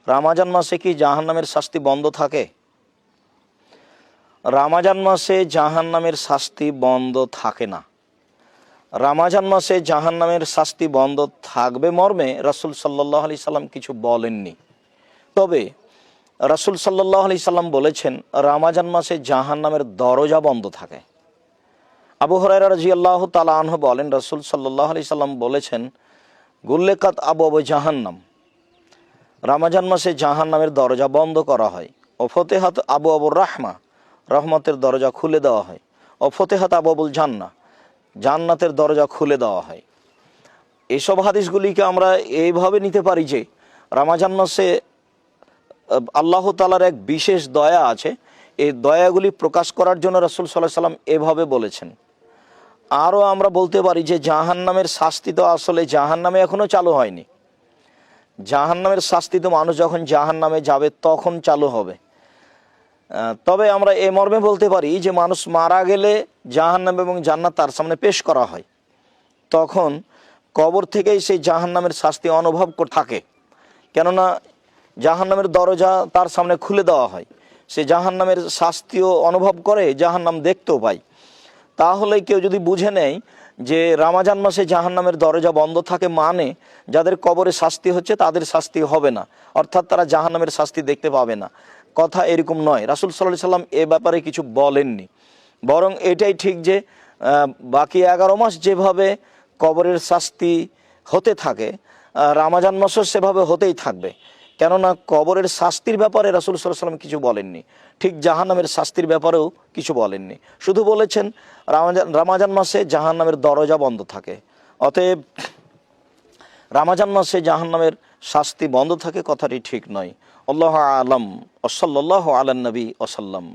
রমজান মাসে কি জাহান্নামের শাস্তি বন্ধ থাকে? রমজান মাসে জাহান্নামের শাস্তি বন্ধ থাকে না। রমজান মাসে জাহান্নামের শাস্তি বন্ধ থাকবে মর্মে রাসূল সাল্লাল্লাহু আলাইহি সাল্লাম কিছু বলেননি। তবে রাসূল সাল্লাল্লাহু আলাইহি সাল্লাম বলেছেন রমজান মাসে জাহান্নামের দরজা বন্ধ থাকে। আবু হুরায়রা রাদিয়াল্লাহু তাআলা আনহু বলেন, রাসূল সাল্লাল্লাহু আলাইহি সাল্লাম বলেছেন, গুল্লেকাত আবওয়াবু জাহান্নাম, রমজান মাসে জাহান্নামের দরজা বন্ধ করা হয়। ও ফতেহাত আবওয়াবুর রাহমা, রহমতের দরজা খুলে দেওয়া হয়। ও ফতেহাত আবওয়াবুল জান্নাহ, জান্নাতের দরজা খুলে দেওয়া হয়। এসব হাদিসগুলিকে আমরা এইভাবে নিতে পারি যে রমজান মাসে আল্লাহ তাআলার এক বিশেষ দয়া আছে। এই দয়াগুলি প্রকাশ করার জন্য রাসূল সাল্লাল্লাহু আলাইহি সাল্লাম এভাবে বলেছেন। আরও আমরা বলতে পারি যে জাহান্নামের শাস্তি তো আসলে জাহান্নামে এখনও চালু হয়নি। জাহান্নামের শাস্তি তো মানুষ যখন জাহান্নামে যাবে তখন চালু হবে। তবে আমরা এ মর্মে বলতে পারি যে মানুষ মারা গেলে জাহান্নাম এবং জান্নাত তার সামনে পেশ করা হয়, তখন কবর থেকেই সেই জাহান্নামের শাস্তি অনুভব করে থাকে। কেননা জাহান্নামের দরজা তার সামনে খুলে দেওয়া হয়, সে জাহান্নামের শাস্তিও অনুভব করে, জাহান্নাম দেখতেও পায়। তাহলে কেউ যদি বুঝে নেয় যে রমজান মাসে জাহান্নামের দরজা বন্ধ থাকে, মানে যাদের কবরে শাস্তি হচ্ছে তাদের শাস্তি হবে না, অর্থাৎ তারা জাহান্নামের শাস্তি দেখতে পাবে না। কথা এরকম নয়। রাসূল সাল্লাল্লাহু আলাইহি সাল্লাম এ ব্যাপারে কিছু বলেননি। বরং এটাই ঠিক যে বাকি 11 মাস যেভাবে কবরের শাস্তি হতে থাকে, রমজান মাসও সেভাবে হতেই থাকবে। কেননা কবরের শাস্তির ব্যাপারে রাসূল সাল্লাল্লাহু আলাইহি সাল্লাম কিছু বলেননি, ঠিক জাহান্নামের শাস্তির ব্যাপারেও কিছু বলেননি। শুধু বলেছেন রমজান মাসে জাহান্নামের দরজা বন্ধ থাকে। অতএব রমজান মাসে জাহান্নামের শাস্তি বন্ধ থাকে কথাটি ঠিক নয়। আল্লাহু আ'লাম। ওয়া সাল্লাল্লাহু আলা নবী ওয়া সাল্লাম।